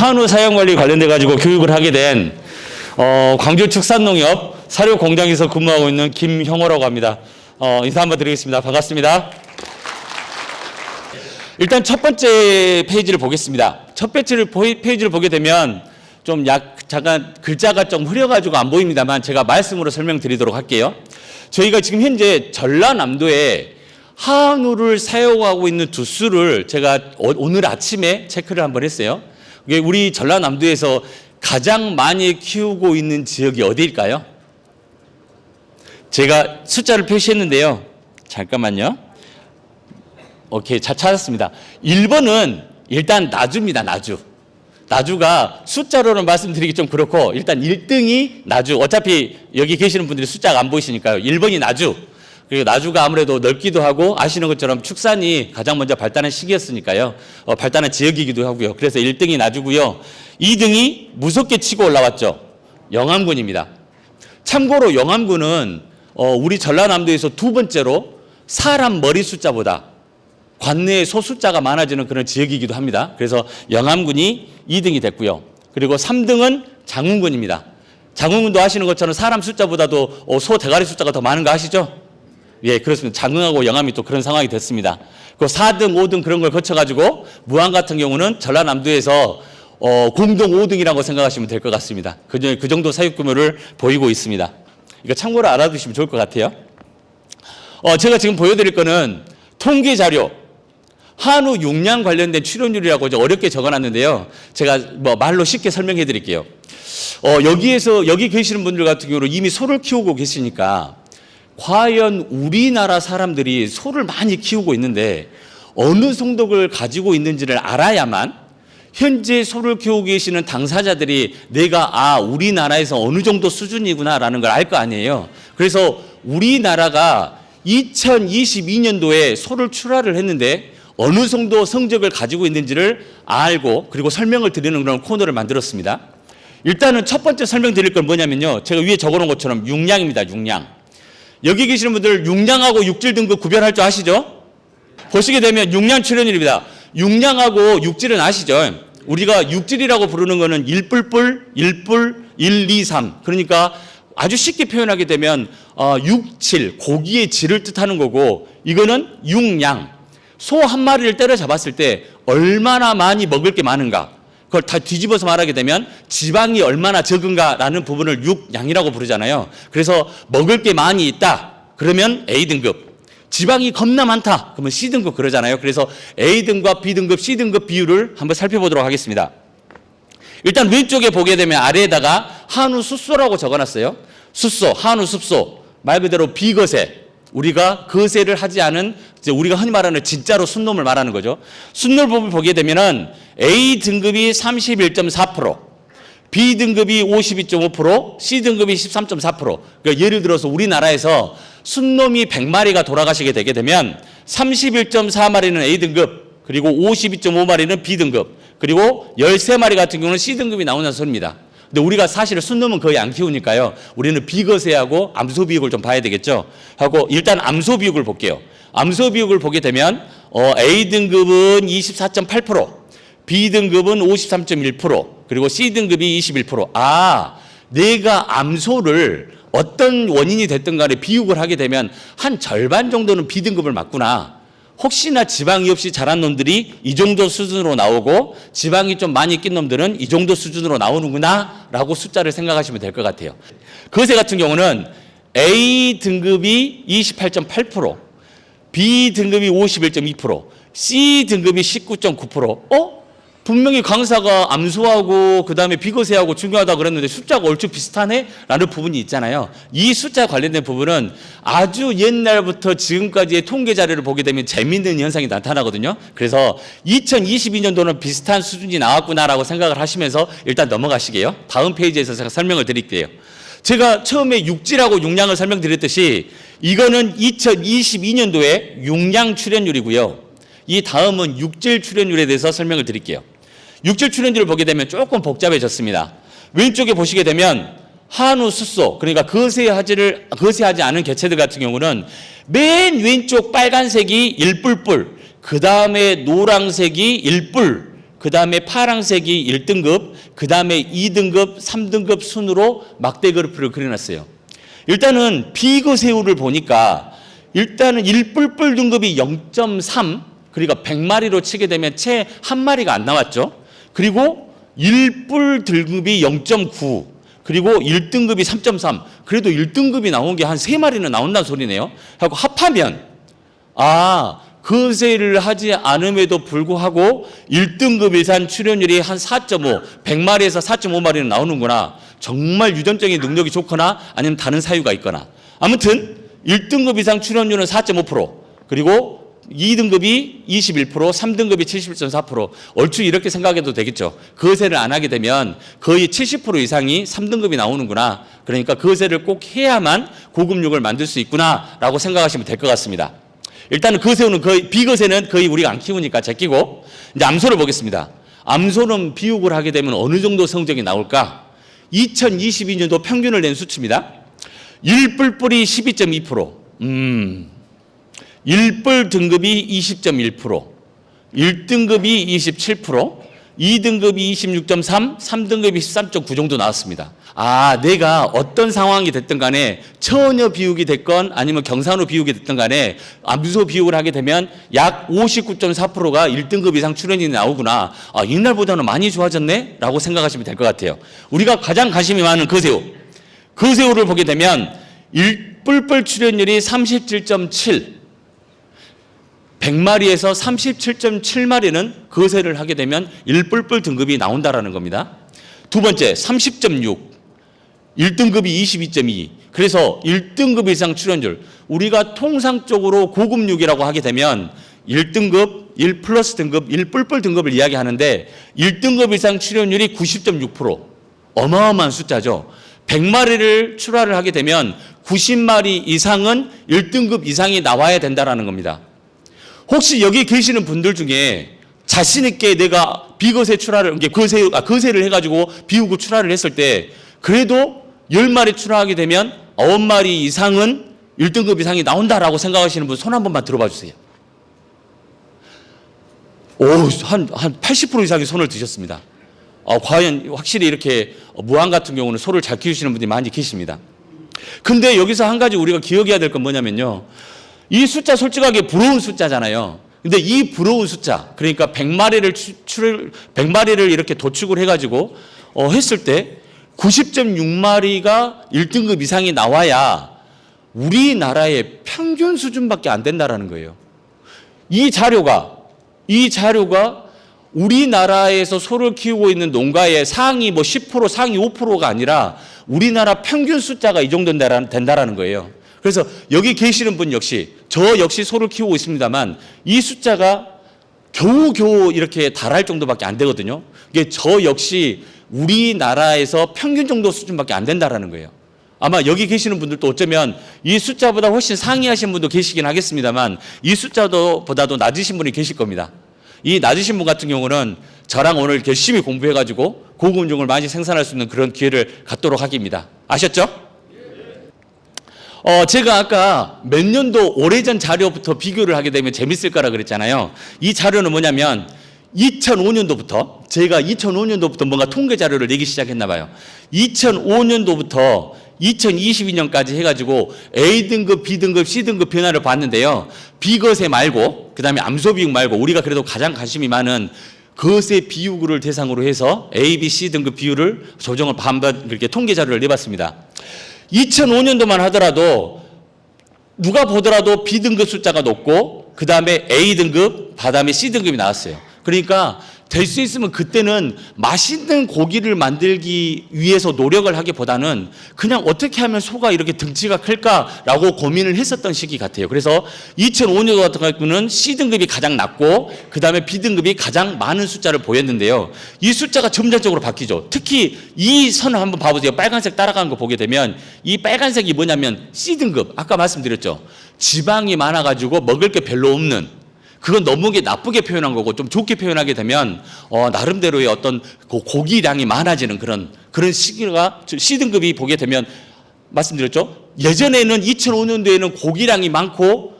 한우 사용관리 관련돼 가지고 교육을 하게 된 광주축산농협 사료공장에서 근무하고 있는 김형호라고 합니다. 인사 한번 드리겠습니다. 반갑습니다. 일단 첫 번째 페이지를 보겠습니다. 첫 번째 페이지를 보게 되면 좀 잠깐 글자가 좀 흐려가지고 안 보입니다만 제가 말씀으로 설명드리도록 할게요. 저희가 지금 현재 전라남도에 한우를 사용하고 있는 두수를 제가 오늘 아침에 체크를 한번 했어요. 우리 전라남도에서 가장 많이 키우고 있는 지역이 어디일까요? 제가 숫자를 표시했는데요. 잠깐만요. 오케이, 잘 찾았습니다. 1번은 일단 나주입니다. 나주가 숫자로는 말씀드리기 좀 그렇고 일단 1등이 나주. 어차피 여기 계시는 분들이 숫자가 안 보이시니까요. 1번이 나주. 그리고 나주가 아무래도 넓기도 하고 아시는 것처럼 축산이 가장 먼저 발달한 시기였으니까요. 발달한 지역이기도 하고요. 그래서 1등이 나주고요. 2등이 무섭게 치고 올라왔죠. 영암군입니다. 참고로 영암군은 우리 전라남도에서 두 번째로 사람 머리 숫자보다 관내의 소 숫자가 많아지는 그런 지역이기도 합니다. 그래서 영암군이 2등이 됐고요. 그리고 3등은 장흥군입니다. 장흥군도 아시는 것처럼 사람 숫자보다도 소 대가리 숫자가 더 많은 거 아시죠? 예, 그렇습니다. 장흥하고 영암이 또 그런 상황이 됐습니다. 그 4등, 5등 그런 걸 거쳐가지고 무안 같은 경우는 전라남도에서 공동 5등이라고 생각하시면 될 것 같습니다. 그 정도 사육 규모를 보이고 있습니다. 이거 참고로 알아두시면 좋을 것 같아요. 제가 지금 보여드릴 거는 통계 자료, 한우 용량 관련된 출연율이라고 어렵게 적어놨는데요. 제가 말로 쉽게 설명해 드릴게요. 여기 계시는 분들 같은 경우는 이미 소를 키우고 계시니까 과연 우리나라 사람들이 소를 많이 키우고 있는데 어느 성독을 가지고 있는지를 알아야만 현재 소를 키우고 계시는 당사자들이 내가 우리나라에서 어느 정도 수준이구나라는 걸 알 거 아니에요. 그래서 우리나라가 2022년도에 소를 출하를 했는데 어느 정도 성적을 가지고 있는지를 알고 그리고 설명을 드리는 그런 코너를 만들었습니다. 일단은 첫 번째 설명드릴 건 뭐냐면요. 제가 위에 적어놓은 것처럼 육량입니다. 육량. 여기 계시는 분들 육량하고 육질 등급 구별할 줄 아시죠? 보시게 되면 육량 출연율입니다. 육량하고 육질은 아시죠? 우리가 육질이라고 부르는 거는 1뿔뿔, 1뿔, 1, 2, 3. 그러니까 아주 쉽게 표현하게 되면 육질, 고기의 질을 뜻하는 거고 이거는 육량. 소 한 마리를 때려잡았을 때 얼마나 많이 먹을 게 많은가. 그걸 다 뒤집어서 말하게 되면 지방이 얼마나 적은가라는 부분을 육량이라고 부르잖아요. 그래서 먹을 게 많이 있다. 그러면 A등급. 지방이 겁나 많다. 그러면 C등급 그러잖아요. 그래서 A등급, B등급, C등급 비율을 한번 살펴보도록 하겠습니다. 일단 왼쪽에 보게 되면 아래에다가 한우 숫소라고 적어놨어요. 숫소, 한우 숫소. 말 그대로 비거세. 우리가 거세를 하지 않은 우리가 흔히 말하는 진짜로 순놈을 말하는 거죠. 순놈을 보게 되면은 A등급이 31.4%, B등급이 52.5%, C등급이 13.4%. 그러니까 예를 들어서 우리나라에서 순놈이 100마리가 돌아가시게 되게 되면 31.4마리는 A등급, 그리고 52.5마리는 B등급, 그리고 13마리 같은 경우는 C등급이 나오는 소리입니다. 근데 우리가 사실은 순놈은 거의 안 키우니까요. 우리는 비거세하고 암소 비육을 좀 봐야 되겠죠. 하고 일단 암소 비육을 볼게요. 암소 비육을 보게 되면 A등급은 24.8%, B등급은 53.1%, 그리고 C등급이 21%. 내가 암소를 어떤 원인이 됐든 간에 비육을 하게 되면 한 절반 정도는 B등급을 맞구나. 혹시나 지방이 없이 자란 놈들이 이 정도 수준으로 나오고 지방이 좀 많이 낀 놈들은 이 정도 수준으로 나오는구나 라고 숫자를 생각하시면 될 것 같아요. 거세 같은 경우는 A등급이 28.8%, B등급이 51.2%, C등급이 19.9%. 분명히 강사가 암소하고 그다음에 비거세하고 중요하다 그랬는데 숫자가 얼추 비슷하네? 라는 부분이 있잖아요. 이 숫자 관련된 부분은 아주 옛날부터 지금까지의 통계 자료를 보게 되면 재미있는 현상이 나타나거든요. 그래서 2022년도는 비슷한 수준이 나왔구나라고 생각을 하시면서 일단 넘어가시게요. 다음 페이지에서 제가 설명을 드릴게요. 제가 처음에 육질하고 육량을 설명드렸듯이 이거는 2022년도에 육량 출연율이고요. 이 다음은 육질 출연율에 대해서 설명을 드릴게요. 육질 출연율을 보게 되면 조금 복잡해졌습니다. 왼쪽에 보시게 되면 한우, 숫소, 그러니까 거세하지 않은 개체들 같은 경우는 맨 왼쪽 빨간색이 1뿔뿔, 그 다음에 노란색이 1뿔, 그 다음에 파란색이 1등급, 그 다음에 2등급, 3등급 순으로 막대 그래프를 그려놨어요. 일단은 비거새우를 보니까 일단은 1뿔뿔 등급이 0.3, 그러니까 100마리로 치게 되면 채 한 마리가 안 나왔죠. 그리고 1뿔 등급이 0.9, 그리고 1등급이 3.3, 그래도 1등급이 나온 게 한 3마리는 나온다는 소리네요. 하고 합하면 거세를 하지 않음에도 불구하고 1등급 이상 출연율이 한 4.5, 100마리에서 4.5마리는 나오는구나. 정말 유전적인 능력이 좋거나 아니면 다른 사유가 있거나. 아무튼 1등급 이상 출연율은 4.5%, 그리고 2등급이 21%, 3등급이 71.4%. 얼추 이렇게 생각해도 되겠죠. 거세를 안 하게 되면 거의 70% 이상이 3등급이 나오는구나. 그러니까 거세를 꼭 해야만 고급육을 만들 수 있구나라고 생각하시면 될 것 같습니다. 일단은 거새우는 비거새는 거의 우리가 안 키우니까 제끼고, 이제 암소를 보겠습니다. 암소는 비육을 하게 되면 어느 정도 성적이 나올까? 2022년도 평균을 낸 수치입니다. 1뿔뿔이 12.2%, 1뿔 등급이 20.1%, 1등급이 27%, 2등급이 26.3, 3등급이 13.9 정도 나왔습니다. 내가 어떤 상황이 됐든 간에 처녀 비육이 됐건 아니면 경산호 비육이 됐든 간에 암소 비육을 하게 되면 약 59.4%가 1등급 이상 출연이 나오구나. 옛날보다는 많이 좋아졌네? 라고 생각하시면 될 것 같아요. 우리가 가장 관심이 많은 거새우를 보게 되면 1뿔뿔 출연율이 37.7, 100마리에서 37.7마리는 거세를 하게 되면 1뿔뿔 등급이 나온다라는 겁니다. 두 번째, 30.6, 1등급이 22.2. 그래서 1등급 이상 출연율, 우리가 통상적으로 고급육이라고 하게 되면 1등급, 1 플러스 등급, 1뿔뿔 등급을 이야기하는데 1등급 이상 출연율이 90.6%. 어마어마한 숫자죠. 100마리를 출하를 하게 되면 90마리 이상은 1등급 이상이 나와야 된다라는 겁니다. 혹시 여기 계시는 분들 중에 자신 있게 내가 비거세 출하를, 거세를 해가지고 비우고 출하를 했을 때 그래도 10마리 출하하게 되면 9마리 이상은 1등급 이상이 나온다라고 생각하시는 분 손 한 번만 들어봐 주세요. 한 80% 이상이 손을 드셨습니다. 과연 확실히 이렇게 무안 같은 경우는 소를 잘 키우시는 분들이 많이 계십니다. 근데 여기서 한 가지 우리가 기억해야 될 건 뭐냐면요. 이 숫자 솔직하게 부러운 숫자잖아요. 근데 이 부러운 숫자, 그러니까 100마리를 이렇게 도축을 해가지고 했을 때 90.6마리가 1등급 이상이 나와야 우리나라의 평균 수준밖에 안 된다라는 거예요. 이 자료가 우리나라에서 소를 키우고 있는 농가의 상위 10%, 상위 5%가 아니라 우리나라 평균 숫자가 이 정도 된다라는 거예요. 그래서 여기 계시는 분 역시, 저 역시 소를 키우고 있습니다만 이 숫자가 겨우겨우 이렇게 달할 정도밖에 안 되거든요. 이게 저 역시 우리나라에서 평균 정도 수준밖에 안 된다라는 거예요. 아마 여기 계시는 분들도 어쩌면 이 숫자보다 훨씬 상이하신 분도 계시긴 하겠습니다만 이 숫자보다도 낮으신 분이 계실 겁니다. 이 낮으신 분 같은 경우는 저랑 오늘 열심히 공부해가지고 고급육을 많이 생산할 수 있는 그런 기회를 갖도록 하기입니다. 아셨죠? 제가 아까 몇 년도 오래전 자료부터 비교를 하게 되면 재밌을 거라 그랬잖아요. 이 자료는 뭐냐면 2005년도부터 제가 2005년도부터 뭔가 통계 자료를 내기 시작했나 봐요. 2005년도부터 2022년까지 해가지고 A등급, B등급, C등급 변화를 봤는데요. 비거세 말고 그 다음에 암소비육 말고 우리가 그래도 가장 관심이 많은 거세 비육을 대상으로 해서 A, B, C등급 비율을 조정을 반반 그렇게 통계 자료를 내봤습니다. 2005년도만 하더라도 누가 보더라도 B등급 숫자가 높고 그 다음에 A등급, 그 다음에 C등급이 나왔어요. 그러니까 될 수 있으면 그때는 맛있는 고기를 만들기 위해서 노력을 하기보다는 그냥 어떻게 하면 소가 이렇게 등치가 클까라고 고민을 했었던 시기 같아요. 그래서 2005년도 같은 경우는 C등급이 가장 낮고 그 다음에 B등급이 가장 많은 숫자를 보였는데요. 이 숫자가 점차적으로 바뀌죠. 특히 이 선을 한번 봐보세요. 빨간색 따라가는 거 보게 되면 이 빨간색이 뭐냐면 C등급, 아까 말씀드렸죠. 지방이 많아가지고 먹을 게 별로 없는, 그건 너무 나쁘게 표현한 거고 좀 좋게 표현하게 되면 나름대로의 어떤 고기량이 많아지는 그런 시기가 C등급이 보게 되면 말씀드렸죠. 예전에는 2005년도에는 고기량이 많고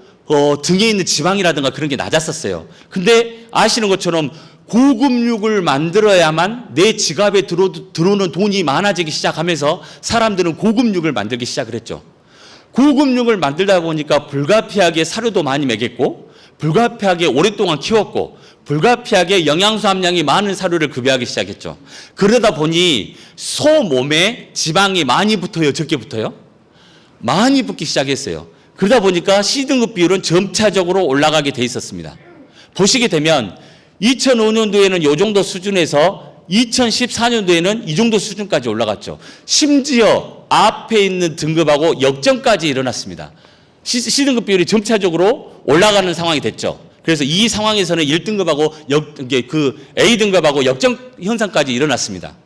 등에 있는 지방이라든가 그런 게 낮았었어요. 근데 아시는 것처럼 고급육을 만들어야만 내 지갑에 들어오는 돈이 많아지기 시작하면서 사람들은 고급육을 만들기 시작을 했죠. 고급육을 만들다 보니까 불가피하게 사료도 많이 먹였고, 불가피하게 오랫동안 키웠고, 불가피하게 영양소 함량이 많은 사료를 급여하기 시작했죠. 그러다 보니 소 몸에 지방이 많이 붙어요, 적게 붙어요? 많이 붙기 시작했어요. 그러다 보니까 C등급 비율은 점차적으로 올라가게 돼 있었습니다. 보시게 되면 2005년도에는 이 정도 수준에서 2014년도에는 이 정도 수준까지 올라갔죠. 심지어 앞에 있는 등급하고 역전까지 일어났습니다. C등급 비율이 점차적으로 올라가는 상황이 됐죠. 그래서 이 상황에서는 1등급하고 A등급하고 역전 현상까지 일어났습니다.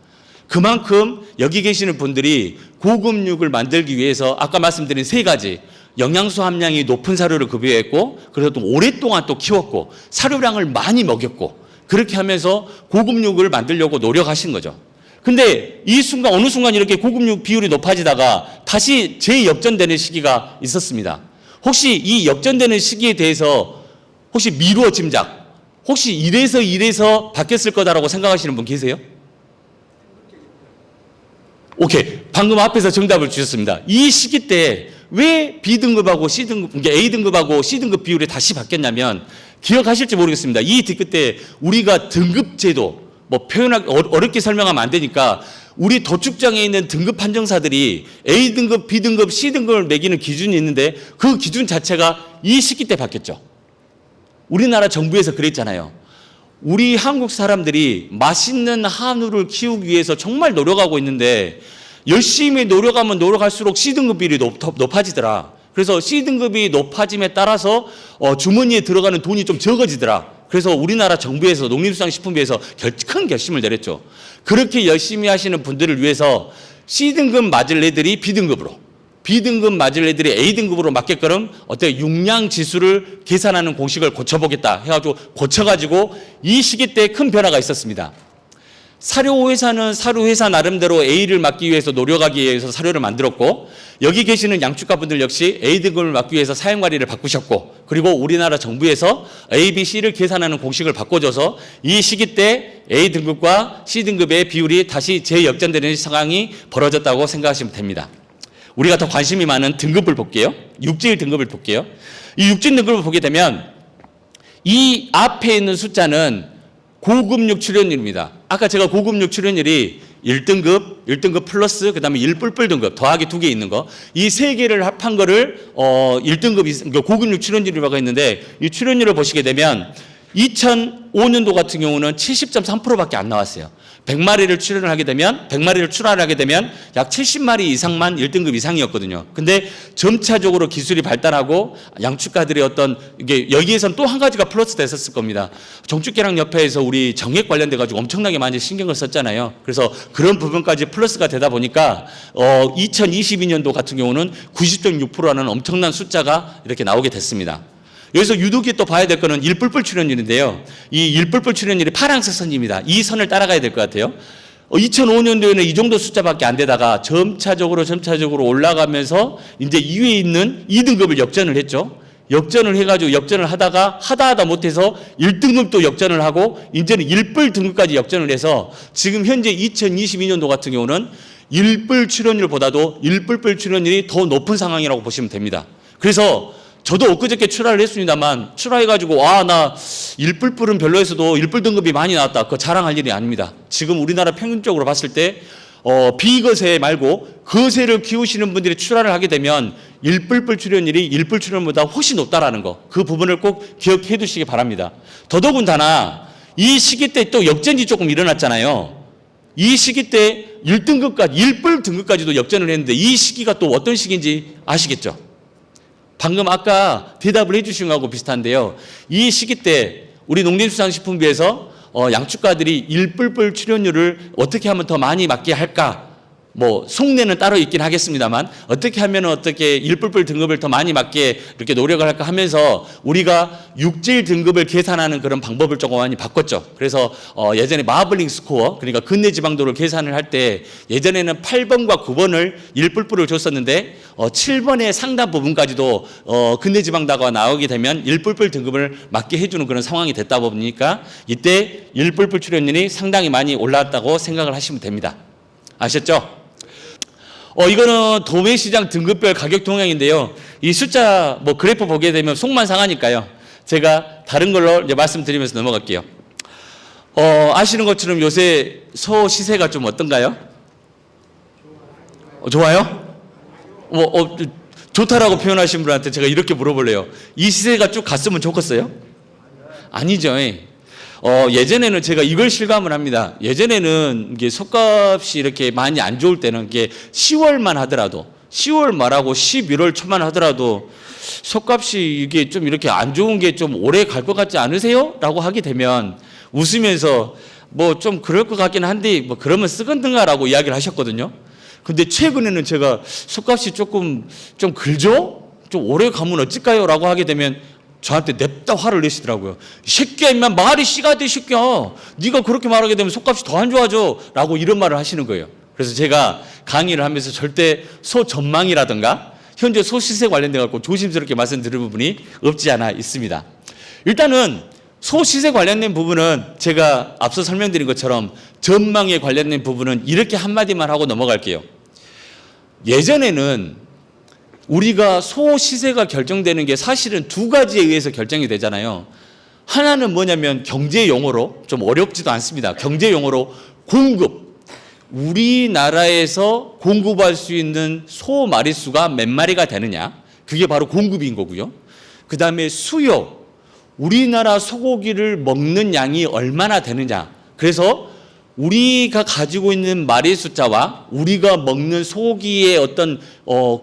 그만큼 여기 계시는 분들이 고급육을 만들기 위해서 아까 말씀드린 세 가지 영양소 함량이 높은 사료를 급여했고, 그래서 또 오랫동안 또 키웠고, 사료량을 많이 먹였고, 그렇게 하면서 고급육을 만들려고 노력하신 거죠. 근데 이 순간, 어느 순간 이렇게 고급육 비율이 높아지다가 다시 재역전되는 시기가 있었습니다. 혹시 이 역전되는 시기에 대해서 혹시 미루어 짐작, 혹시 이래서 바뀌었을 거다라고 생각하시는 분 계세요? 오케이. 방금 앞에서 정답을 주셨습니다. 이 시기 때 왜 B등급하고 C등급, A등급하고 C등급 비율이 다시 바뀌었냐면, 기억하실지 모르겠습니다. 이 그때 우리가 등급제도, 표현하기 어렵게 설명하면 안 되니까, 우리 도축장에 있는 등급 판정사들이 A등급, B등급, C등급을 매기는 기준이 있는데, 그 기준 자체가 이 시기 때 바뀌었죠. 우리나라 정부에서 그랬잖아요. 우리 한국 사람들이 맛있는 한우를 키우기 위해서 정말 노력하고 있는데, 열심히 노력하면 노력할수록 C등급 비율이 높아지더라. 그래서 C등급이 높아짐에 따라서 주머니에 들어가는 돈이 좀 적어지더라. 그래서 우리나라 정부에서, 농림수산식품부에서 큰 결심을 내렸죠. 그렇게 열심히 하시는 분들을 위해서 C등급 맞을 애들이 B등급으로, B등급 맞을 애들이 A등급으로 맞게끔 육량 지수를 계산하는 공식을 고쳐보겠다 해가지고 고쳐가지고 이 시기 때 큰 변화가 있었습니다. 사료회사는 사료회사 나름대로 A를 맞기 위해서 노력하기 위해서 사료를 만들었고, 여기 계시는 양축가분들 역시 A등급을 맞기 위해서 사용관리를 바꾸셨고, 그리고 우리나라 정부에서 A, B, C를 계산하는 공식을 바꿔줘서 이 시기 때 A등급과 C등급의 비율이 다시 재역전되는 상황이 벌어졌다고 생각하시면 됩니다. 우리가 더 관심이 많은 등급을 볼게요. 육질 등급을 볼게요. 이 육질 등급을 보게 되면 이 앞에 있는 숫자는 고급육 출연율입니다. 아까 제가 고급육 출연율이 1등급 플러스 그다음에 1뿔뿔 등급 더하기 2개 있는 거, 이 세 개를 합한 거를 1등급 고급육 출연율이라고 했는데, 이 출연율을 보시게 되면 2005년도 같은 경우는 70.3%밖에 안 나왔어요. 100마리를 출하를 하게 되면 약 70마리 이상만 1등급 이상이었거든요. 근데 점차적으로 기술이 발달하고 양축가들의 여기에선 또 한 가지가 플러스 됐었을 겁니다. 정축계량협회에서 우리 정액 관련돼 가지고 엄청나게 많이 신경을 썼잖아요. 그래서 그런 부분까지 플러스가 되다 보니까 2022년도 같은 경우는 90.6%라는 엄청난 숫자가 이렇게 나오게 됐습니다. 여기서 유독히 또 봐야 될 거는 1뿔뿔 출연율인데요. 이 1뿔뿔 출연율이 파란색 선입니다. 이 선을 따라가야 될 것 같아요. 2005년도에는 이 정도 숫자밖에 안 되다가 점차적으로 올라가면서 이제 이위에 있는 2등급을 역전을 했죠. 역전을 해가지고 역전을 하다 못해서 1등급도 역전을 하고 이제는 1뿔 등급까지 역전을 해서 지금 현재 2022년도 같은 경우는 1뿔 출연율보다도 1뿔뿔 출연율이 더 높은 상황이라고 보시면 됩니다. 그래서 저도 엊그저께 출하를 했습니다만, 출하해가지고 나 1뿔뿔은 별로에서도 1뿔 등급이 많이 나왔다, 그거 자랑할 일이 아닙니다. 지금 우리나라 평균적으로 봤을 때 비거세 말고 거세를 키우시는 분들이 출하를 하게 되면 1뿔뿔 출연율이 1뿔 출연보다 훨씬 높다라는 거, 그 부분을 꼭 기억해 두시기 바랍니다. 더더군다나 이 시기 때 또 역전이 조금 일어났잖아요. 이 시기 때 1등급까지 1뿔 등급까지도 역전을 했는데, 이 시기가 또 어떤 시기인지 아시겠죠? 방금 아까 대답을 해주신 거하고 비슷한데요. 이 시기 때 우리 농림수산식품부에서 양축가들이 1뿔뿔 출연율을 어떻게 하면 더 많이 맞게 할까, 뭐 속내는 따로 있긴 하겠습니다만 어떻게 하면 어떻게 1뿔뿔 등급을 더 많이 맞게 이렇게 노력을 할까 하면서 우리가 육질 등급을 계산하는 그런 방법을 조금 많이 바꿨죠. 그래서 예전에 마블링 스코어, 그러니까 근내 지방도를 계산을 할 때 예전에는 8번과 9번을 1뿔뿔을 줬었는데 7번의 상단 부분까지도 근내 지방도가 나오게 되면 1뿔뿔 등급을 맞게 해주는 그런 상황이 됐다 보니까 이때 1뿔뿔 출연율이 상당히 많이 올라왔다고 생각을 하시면 됩니다. 아셨죠? 이거는 도매시장 등급별 가격 동향인데요. 이 숫자 뭐 그래프 보게 되면 속만 상하니까요. 제가 다른 걸로 이제 말씀드리면서 넘어갈게요. 아시는 것처럼 요새 소 시세가 좀 어떤가요? 좋아요? 좋다라고 표현하신 분한테 제가 이렇게 물어볼래요. 이 시세가 쭉 갔으면 좋겠어요? 아니죠. 예전에는 제가 이걸 실감을 합니다. 예전에는 이게 솥값이 이렇게 많이 안 좋을 때는 이게 10월만 하더라도 10월 말하고 11월 초만 하더라도 솥값이 이게 좀 이렇게 안 좋은 게 좀 오래 갈 것 같지 않으세요? 라고 하게 되면 웃으면서 뭐 좀 그럴 것 같긴 한데 뭐 그러면 쓰건든가라고 이야기를 하셨거든요. 근데 최근에는 제가 솥값이 조금 좀 글죠? 좀 오래 가면 어쩔까요? 라고 하게 되면 저한테 냅다 화를 내시더라고요. 이 새끼야 임마 말이 씨가 돼 새끼야. 네가 그렇게 말하게 되면 솥값이 더 안 좋아져 라고 이런 말을 하시는 거예요. 그래서 제가 강의를 하면서 절대 소 전망이라든가 현재 소 시세 관련돼 갖고 조심스럽게 말씀드릴 부분이 없지 않아 있습니다. 일단은 소 시세 관련된 부분은 제가 앞서 설명드린 것처럼 전망에 관련된 부분은 이렇게 한마디만 하고 넘어갈게요. 예전에는 우리가 소 시세가 결정되는 게 사실은 두 가지에 의해서 결정이 되잖아요. 하나는 뭐냐면 경제 용어로, 좀 어렵지도 않습니다. 경제 용어로 공급. 우리나라에서 공급할 수 있는 소 마리수가 몇 마리가 되느냐. 그게 바로 공급인 거고요. 그 다음에 수요. 우리나라 소고기를 먹는 양이 얼마나 되느냐. 그래서 우리가 가지고 있는 마리 숫자와 우리가 먹는 소고기의 어떤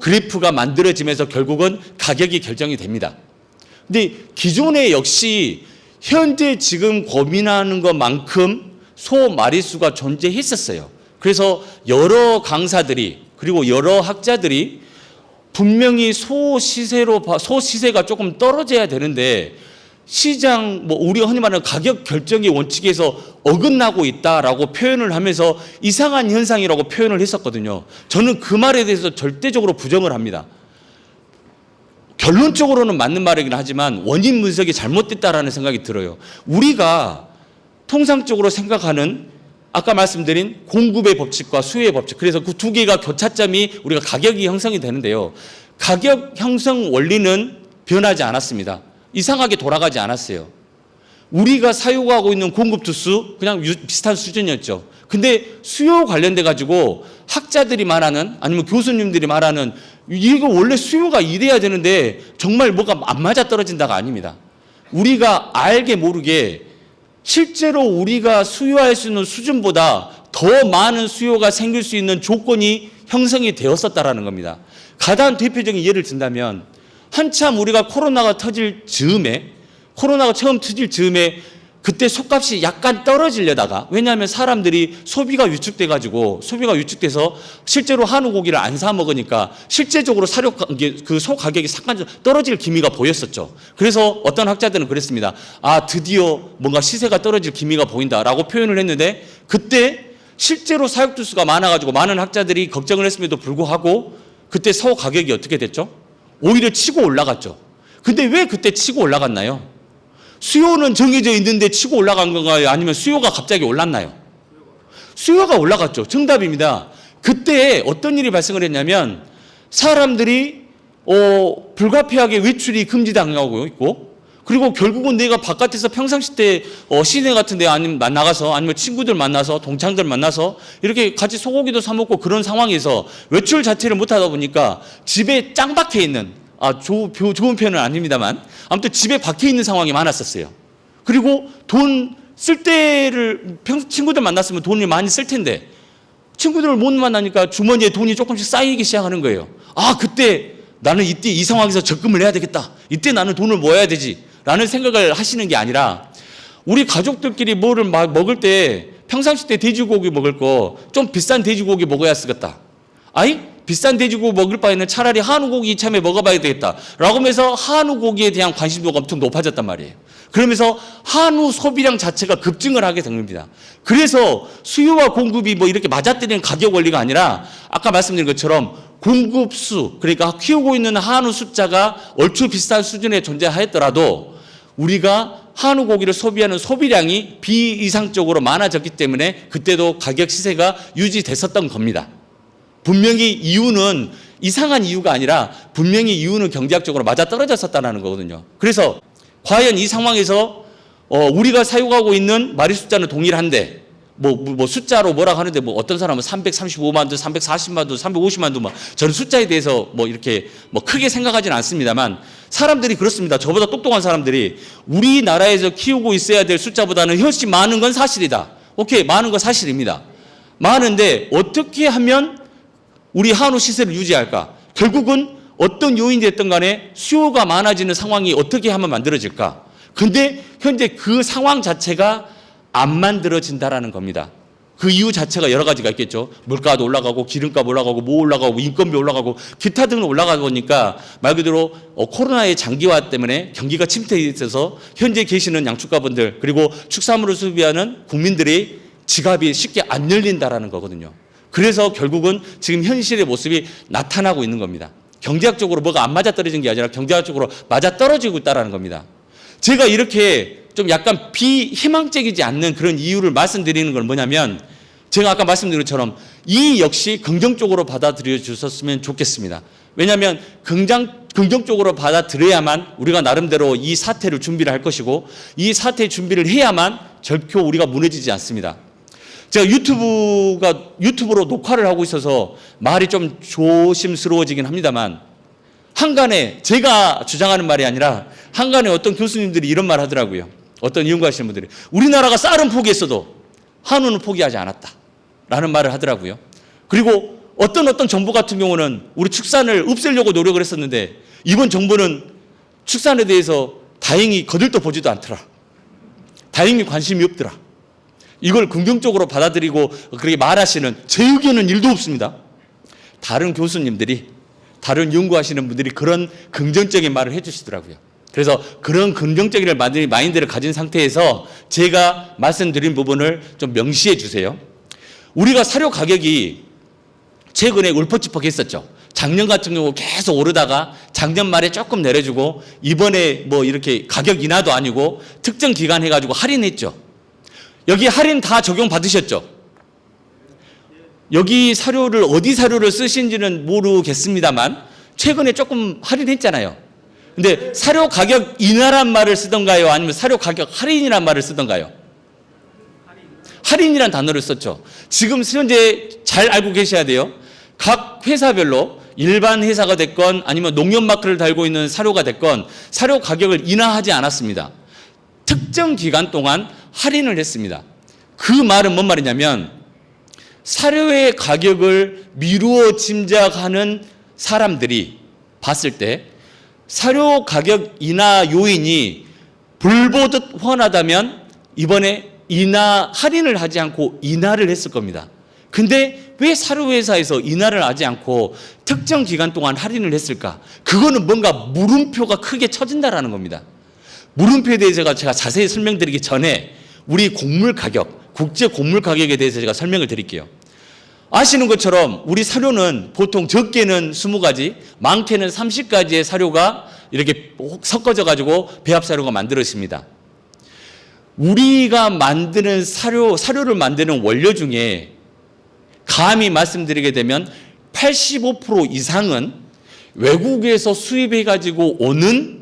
그래프가 만들어지면서 결국은 가격이 결정이 됩니다. 근데 기존에 역시 현재 지금 고민하는 것만큼 소 마리수가 존재했었어요. 그래서 여러 강사들이 그리고 여러 학자들이 분명히 소 시세가 조금 떨어져야 되는데 시장 우리가 흔히 말하는 가격 결정의 원칙에서 어긋나고 있다라고 표현을 하면서 이상한 현상이라고 표현을 했었거든요. 저는 그 말에 대해서 절대적으로 부정을 합니다. 결론적으로는 맞는 말이긴 하지만 원인 분석이 잘못됐다라는 생각이 들어요. 우리가 통상적으로 생각하는 아까 말씀드린 공급의 법칙과 수요의 법칙, 그래서 그 두 개가 교차점이 우리가 가격이 형성이 되는데요. 가격 형성 원리는 변하지 않았습니다. 이상하게 돌아가지 않았어요. 우리가 사용하고 있는 공급 두수 그냥 비슷한 수준이었죠. 근데 수요 관련돼 가지고 학자들이 말하는 아니면 교수님들이 말하는 이거 원래 수요가 이래야 되는데 정말 뭐가 안 맞아 떨어진다가 아닙니다. 우리가 알게 모르게 실제로 우리가 수요할 수 있는 수준보다 더 많은 수요가 생길 수 있는 조건이 형성이 되었었다라는 겁니다. 가장 대표적인 예를 든다면 한참 우리가 코로나가 처음 터질 즈음에 그때 솥값이 약간 떨어지려다가 왜냐하면 사람들이 소비가 유축돼서 실제로 한우 고기를 안 사 먹으니까 실제적으로 그 소 가격이 잠깐 떨어질 기미가 보였었죠. 그래서 어떤 학자들은 그랬습니다. 드디어 뭔가 시세가 떨어질 기미가 보인다라고 표현을 했는데 그때 실제로 사육두수가 많아가지고 많은 학자들이 걱정을 했음에도 불구하고 그때 소 가격이 어떻게 됐죠? 오히려 치고 올라갔죠. 근데 왜 그때 치고 올라갔나요? 수요는 정해져 있는데 치고 올라간 건가요? 아니면 수요가 갑자기 올랐나요? 수요가 올라갔죠. 정답입니다. 그때 어떤 일이 발생을 했냐면 사람들이 불가피하게 외출이 금지당하고 있고 그리고 결국은 내가 바깥에서 평상시 때 시내 같은 데 아니면 나가서 아니면 친구들 만나서 동창들 만나서 이렇게 같이 소고기도 사 먹고 그런 상황에서 외출 자체를 못 하다 보니까 집에 짱 박혀 있는 좋은 표현은 아닙니다만 아무튼 집에 박혀 있는 상황이 많았었어요. 그리고 돈 쓸 때를 친구들 만났으면 돈을 많이 쓸 텐데 친구들을 못 만나니까 주머니에 돈이 조금씩 쌓이기 시작하는 거예요. 그때 나는 이때 이 상황에서 적금을 해야 되겠다. 이때 나는 돈을 모아야 되지. 라는 생각을 하시는 게 아니라 우리 가족들끼리 뭐를 먹을 때 평상시 때 돼지고기 먹을 거 좀 비싼 돼지고기 먹어야 쓰겠다. 아이 비싼 돼지고기 먹을 바에는 차라리 한우 고기 이참에 먹어봐야 되겠다 라고 하면서 한우 고기에 대한 관심도가 엄청 높아졌단 말이에요. 그러면서 한우 소비량 자체가 급증을 하게 된 겁니다. 그래서 수요와 공급이 뭐 이렇게 맞아떨리는 가격 원리가 아니라 아까 말씀드린 것처럼 공급수, 그러니까 키우고 있는 한우 숫자가 얼추 비슷한 수준에 존재하였더라도 우리가 한우 고기를 소비하는 소비량이 비이상적으로 많아졌기 때문에 그때도 가격 시세가 유지됐었던 겁니다. 분명히 이유는 이상한 이유가 아니라 분명히 이유는 경제학적으로 맞아떨어졌었다는 거거든요. 그래서 과연 이 상황에서 우리가 사용하고 있는 마리 숫자는 동일한데 뭐 숫자로 뭐라고 하는데 뭐 어떤 사람은 335만 도, 340만 도, 350만 도 뭐 저는 숫자에 대해서 뭐 이렇게 뭐 크게 생각하지는 않습니다만 사람들이 그렇습니다. 저보다 똑똑한 사람들이 우리나라에서 키우고 있어야 될 숫자보다는 훨씬 많은 건 사실이다. 오케이, 많은 건 사실입니다. 많은데 어떻게 하면 우리 한우 시세를 유지할까? 결국은 어떤 요인이 됐든 간에 수요가 많아지는 상황이 어떻게 하면 만들어질까? 근데 현재 그 상황 자체가 안 만들어진다라는 겁니다. 그 이유 자체가 여러 가지가 있겠죠. 물가도 올라가고 기름값 올라가고 뭐 올라가고 인건비 올라가고 기타 등등 올라가다 보니까 말 그대로 코로나의 장기화 때문에 경기가 침체에 있어서 현재 계시는 양축가분들 그리고 축산물을 소비하는 국민들이 지갑이 쉽게 안 열린다라는 거거든요. 그래서 결국은 지금 현실의 모습이 나타나고 있는 겁니다. 경제학적으로 뭐가 안 맞아떨어진 게 아니라 경제학적으로 맞아떨어지고 있다는 겁니다. 제가 이렇게 좀 약간 비희망적이지 않는 그런 이유를 말씀드리는 건 뭐냐면 제가 아까 말씀드린 것처럼 이 역시 긍정적으로 받아들여 주셨으면 좋겠습니다. 왜냐하면 긍정적으로 받아들여야만 우리가 나름대로 이 사태를 준비를 할 것이고 이 사태의 준비를 해야만 결코 우리가 무너지지 않습니다. 제가 유튜브로 녹화를 하고 있어서 말이 좀 조심스러워지긴 합니다만 한간에 제가 주장하는 말이 아니라 한간에 어떤 교수님들이 이런 말 하더라고요. 어떤 연구하시는 분들이 우리나라가 쌀은 포기했어도 한우는 포기하지 않았다 라는 말을 하더라고요. 그리고 어떤 정부 같은 경우는 우리 축산을 없애려고 노력을 했었는데 이번 정부는 축산에 대해서 다행히 거들떠 보지도 않더라. 다행히 관심이 없더라. 이걸 긍정적으로 받아들이고 그렇게 말하시는 제 의견은 1도 없습니다. 다른 교수님들이 다른 연구하시는 분들이 그런 긍정적인 말을 해주시더라고요. 그래서 그런 긍정적인 마인드를 가진 상태에서 제가 말씀드린 부분을 좀 명시해 주세요. 우리가 사료 가격이 최근에 울컥지퍽했었죠. 작년 같은 경우 계속 오르다가 작년 말에 조금 내려주고 이번에 뭐 이렇게 가격 인하도 아니고 특정 기간 해가지고 할인했죠. 여기 할인 다 적용 받으셨죠? 여기 사료를 어디 사료를 쓰신지는 모르겠습니다만 최근에 조금 할인했잖아요. 근데 사료 가격 인하란 말을 쓰던가요? 아니면 사료 가격 할인이란 말을 쓰던가요? 할인이란 단어를 썼죠. 지금 현재 잘 알고 계셔야 돼요. 각 회사별로 일반 회사가 됐건 아니면 농협 마크를 달고 있는 사료가 됐건 사료 가격을 인하하지 않았습니다. 특정 기간 동안 할인을 했습니다. 그 말은 뭔 말이냐면 사료의 가격을 미루어 짐작하는 사람들이 봤을 때 사료 가격 인하 요인이 불보듯 훤하다면 이번에 할인을 하지 않고 인하를 했을 겁니다. 근데 왜 사료회사에서 인하를 하지 않고 특정 기간 동안 할인을 했을까? 그거는 뭔가 물음표가 크게 쳐진다라는 겁니다. 물음표에 대해서 제가 자세히 설명드리기 전에 우리 곡물 가격, 국제 곡물 가격에 대해서 제가 설명을 드릴게요. 아시는 것처럼 우리 사료는 보통 적게는 20가지, 많게는 30가지의 사료가 이렇게 섞어져 가지고 배합 사료가 만들어집니다. 우리가 만드는 사료를 만드는 원료 중에 감히 말씀드리게 되면 85% 이상은 외국에서 수입해 가지고 오는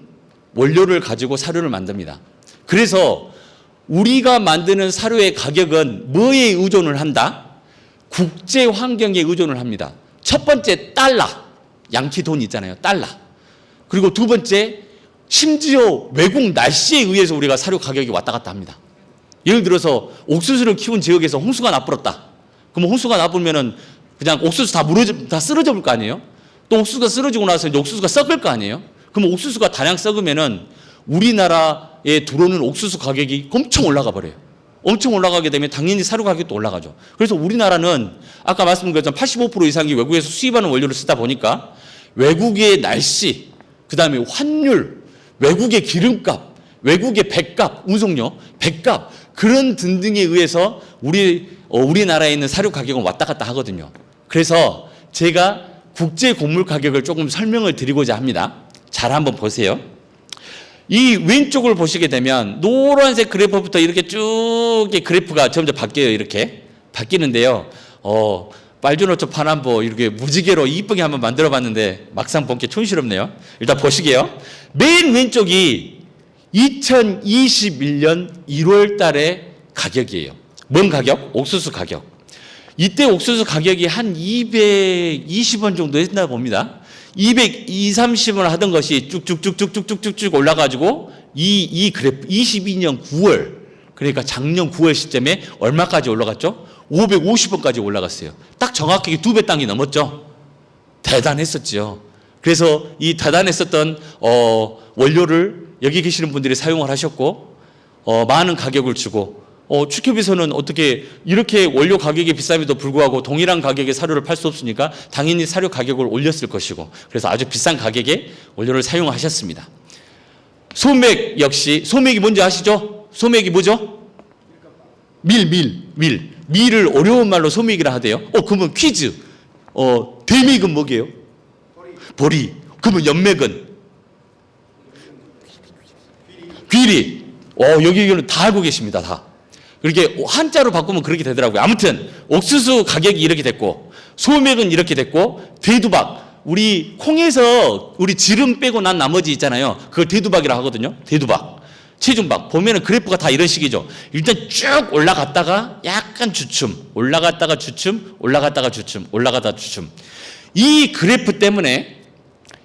원료를 가지고 사료를 만듭니다. 그래서 우리가 만드는 사료의 가격은 뭐에 의존을 한다? 국제 환경에 의존을 합니다. 첫 번째 달러, 양키 돈 있잖아요. 달러. 그리고 두 번째 심지어 외국 날씨에 의해서 우리가 사료 가격이 왔다 갔다 합니다. 예를 들어서 옥수수를 키운 지역에서 홍수가 나불었다. 그럼 홍수가 나불면은 그냥 옥수수 다 쓰러져 볼 거 아니에요? 또 옥수수가 쓰러지고 나서 이제 옥수수가 썩을 거 아니에요? 그럼 옥수수가 다량 썩으면은 우리나라에 들어오는 옥수수 가격이 엄청 올라가 버려요. 엄청 올라가게 되면 당연히 사료 가격도 올라가죠. 그래서 우리나라는 아까 말씀드린 것처럼 85% 이상이 외국에서 수입하는 원료를 쓰다 보니까 외국의 날씨, 그 다음에 환율, 외국의 기름값, 외국의 백값, 운송료, 백값 그런 등등에 의해서 우리나라에 있는 사료 가격은 왔다 갔다 하거든요. 그래서 제가 국제 곡물 가격을 조금 설명을 드리고자 합니다. 잘 한번 보세요. 이 왼쪽을 보시게 되면 노란색 그래프부터 이렇게 쭉 그래프가 점점 바뀌어요. 이렇게 바뀌는데요. 빨주노초 파남보 이렇게 무지개로 이쁘게 한번 만들어 봤는데 막상 본게 촌스럽네요. 일단 보시게요. 맨 왼쪽이 2021년 1월 달의 가격이에요. 뭔 가격? 옥수수 가격. 이때 옥수수 가격이 한 220원 정도 했나 봅니다. 220, 30원 하던 것이 쭉쭉쭉쭉쭉쭉쭉 올라가지고 이 그래프 22년 9월 그러니까 작년 9월 시점에 얼마까지 올라갔죠? 550원까지 올라갔어요. 딱 정확하게 2배 땅이 넘었죠. 대단했었죠. 그래서 이 대단했었던 원료를 여기 계시는 분들이 사용을 하셨고 많은 가격을 주고 축협에서는 어떻게 이렇게 원료 가격이 비쌈에도 불구하고 동일한 가격의 사료를 팔 수 없으니까 당연히 사료 가격을 올렸을 것이고 그래서 아주 비싼 가격에 원료를 사용하셨습니다. 소맥 역시 소맥이 뭔지 아시죠? 소맥이 뭐죠? 밀을 어려운 말로 소맥이라 하대요. 그러면 퀴즈. 대맥은 뭐게요? 보리. 그러면 연맥은? 귀리. 여기는 다 알고 계십니다. 다. 그렇게 한자로 바꾸면 그렇게 되더라고요. 아무튼 옥수수 가격이 이렇게 됐고 소맥은 이렇게 됐고 대두박 우리 콩에서 우리 지름 빼고 난 나머지 있잖아요. 그걸 대두박이라고 하거든요. 대두박 체중박 보면은 그래프가 다 이런 식이죠. 일단 쭉 올라갔다가 약간 주춤 올라갔다가 주춤 올라갔다가 주춤 올라가다가 주춤 이 그래프 때문에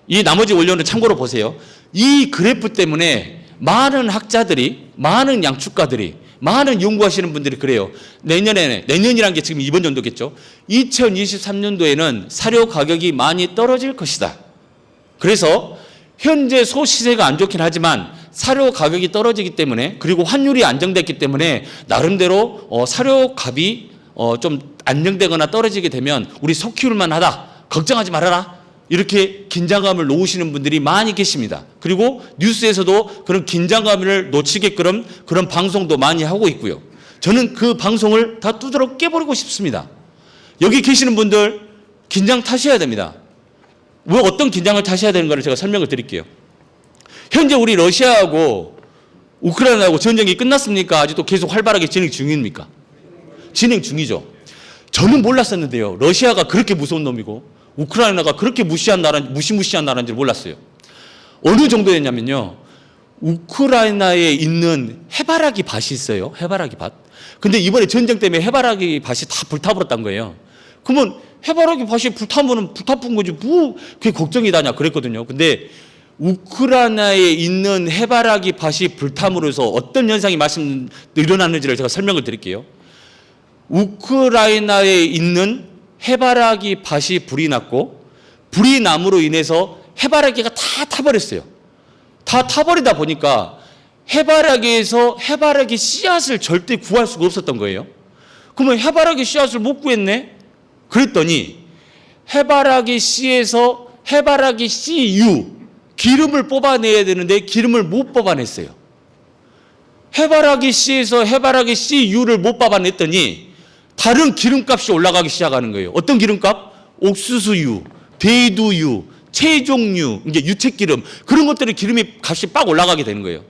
이 나머지 원료는 참고로 보세요. 이 그래프 때문에 많은 학자들이 많은 양축가들이 많은 연구하시는 분들이 그래요. 내년이란 게 지금 이번 연도겠죠. 2023년도에는 사료 가격이 많이 떨어질 것이다. 그래서 현재 소시세가 안 좋긴 하지만 사료 가격이 떨어지기 때문에 그리고 환율이 안정됐기 때문에 나름대로 사료 값이 좀 안정되거나 떨어지게 되면 우리 소 키울만 하다. 걱정하지 말아라. 이렇게 긴장감을 놓으시는 분들이 많이 계십니다. 그리고 뉴스에서도 그런 긴장감을 놓치게끔 그런 방송도 많이 하고 있고요. 저는 그 방송을 다 두드러 깨버리고 싶습니다. 여기 계시는 분들 긴장 타셔야 됩니다. 왜 어떤 긴장을 타셔야 되는가를 제가 설명을 드릴게요. 현재 우리 러시아하고 우크라이나하고 전쟁이 끝났습니까? 아직도 계속 활발하게 진행 중입니까? 진행 중이죠. 저는 몰랐었는데요. 러시아가 그렇게 무서운 놈이고 우크라이나가 그렇게 무시무시한 나라인지 몰랐어요. 어느 정도였냐면요. 우크라이나에 있는 해바라기 밭이 있어요. 해바라기 밭. 근데 이번에 전쟁 때문에 해바라기 밭이 다 불타버렸단 거예요. 그러면 해바라기 밭이 불타면 불타쁜 거지 뭐 그게 걱정이다냐 그랬거든요. 근데 우크라이나에 있는 해바라기 밭이 불탐으로써 어떤 현상이 일어났는지를 제가 설명을 드릴게요. 우크라이나에 있는 해바라기 밭이 불이 났고 불이 남으로 인해서 해바라기가 다 타버렸어요. 다 타버리다 보니까 해바라기에서 해바라기 씨앗을 절대 구할 수가 없었던 거예요. 그러면 해바라기 씨앗을 못 구했네? 그랬더니 해바라기 씨에서 해바라기 씨유 기름을 뽑아내야 되는데 기름을 못 뽑아냈어요. 해바라기 씨에서 해바라기 씨유를 못 뽑아냈더니 다른 기름값이 올라가기 시작하는 거예요. 어떤 기름값? 옥수수유, 대두유, 채종유, 이제 유채기름 그런 것들의 기름이 값이 빡 올라가게 되는 거예요.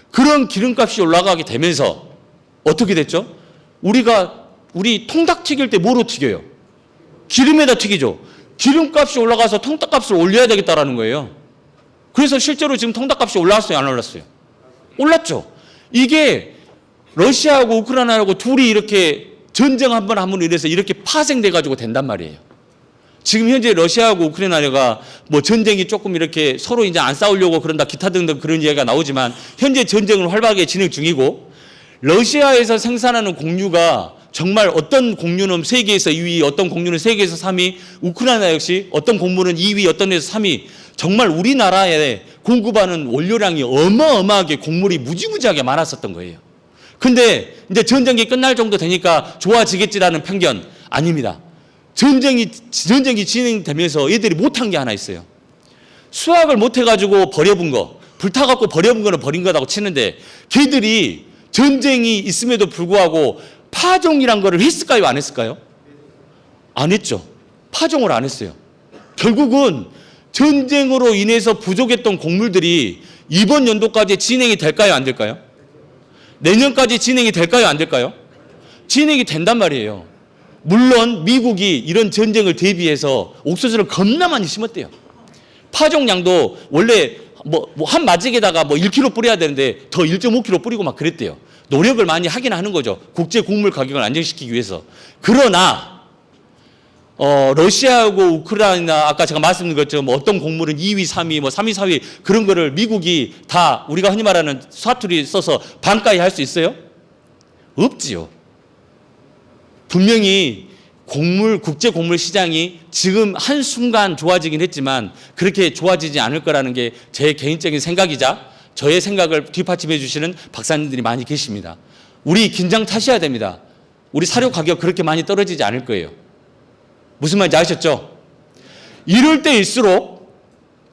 그런 기름값이 올라가게 되면서 어떻게 됐죠? 우리 통닭 튀길 때 뭐로 튀겨요? 기름에다 튀기죠. 기름값이 올라가서 통닭값을 올려야 되겠다라는 거예요. 그래서 실제로 지금 통닭값이 올라왔어요, 안 올랐어요? 올랐죠. 이게 러시아하고 우크라이나하고 둘이 이렇게 전쟁 한 번 함으로 인해서 이렇게 파생돼 가지고 된단 말이에요. 지금 현재 러시아하고 우크라이나가 뭐 전쟁이 조금 이렇게 서로 이제 안 싸우려고 그런다 기타 등등 그런 이야기가 나오지만 현재 전쟁을 활발하게 진행 중이고 러시아에서 생산하는 곡류가 정말 어떤 곡류는 세계에서 2위, 어떤 곡류는 세계에서 3위, 우크라이나 역시 어떤 곡물은 2위, 어떤 데서 3위. 정말 우리나라에 공급하는 원료량이 어마어마하게 곡물이 무지무지하게 많았었던 거예요. 근데 이제 전쟁이 끝날 정도 되니까 좋아지겠지라는 편견 아닙니다. 전쟁이 진행되면서 얘들이 못한 게 하나 있어요. 수학을 못해가지고 버려본 거, 불타갖고 버려본 거는 버린 거라고 치는데 걔들이 전쟁이 있음에도 불구하고 파종이란 거를 했을까요? 안 했을까요? 안 했죠. 파종을 안 했어요. 결국은 전쟁으로 인해서 부족했던 곡물들이 이번 연도까지 진행이 될까요? 안 될까요? 내년까지 진행이 될까요? 안 될까요? 진행이 된단 말이에요. 물론 미국이 이런 전쟁을 대비해서 옥수수를 겁나 많이 심었대요. 파종량도 원래 한 마직에다가 1kg 뿌려야 되는데 더 1.5kg 뿌리고 막 그랬대요. 노력을 많이 하긴 하는 거죠. 국제 곡물 가격을 안정시키기 위해서. 그러나 러시아하고 우크라이나 아까 제가 말씀드린 것처럼 어떤 곡물은 2위, 3위, 3위, 4위 그런 거를 미국이 다 우리가 흔히 말하는 사투리 써서 반가이 할 수 있어요? 없지요. 분명히 국제 곡물 시장이 지금 한순간 좋아지긴 했지만 그렇게 좋아지지 않을 거라는 게 제 개인적인 생각이자 저의 생각을 뒷받침해 주시는 박사님들이 많이 계십니다. 우리 긴장 타셔야 됩니다. 우리 사료 가격 그렇게 많이 떨어지지 않을 거예요. 무슨 말인지 아셨죠? 이럴 때일수록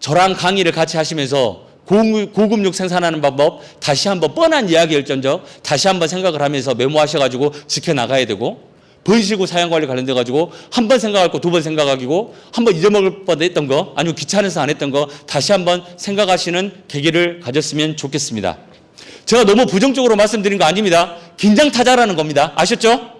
저랑 강의를 같이 하시면서 고급육 생산하는 방법 다시 한번 뻔한 이야기일전저 다시 한번 생각을 하면서 메모하셔가지고 지켜나가야 되고 번식구 사양관리 관련돼 가지고 한 번 생각할 거 두 번 생각하기고 한 번 잊어먹을 뻔했던 거 아니면 귀찮아서 안 했던 거 다시 한번 생각하시는 계기를 가졌으면 좋겠습니다. 제가 너무 부정적으로 말씀드린 거 아닙니다. 긴장 타자라는 겁니다. 아셨죠?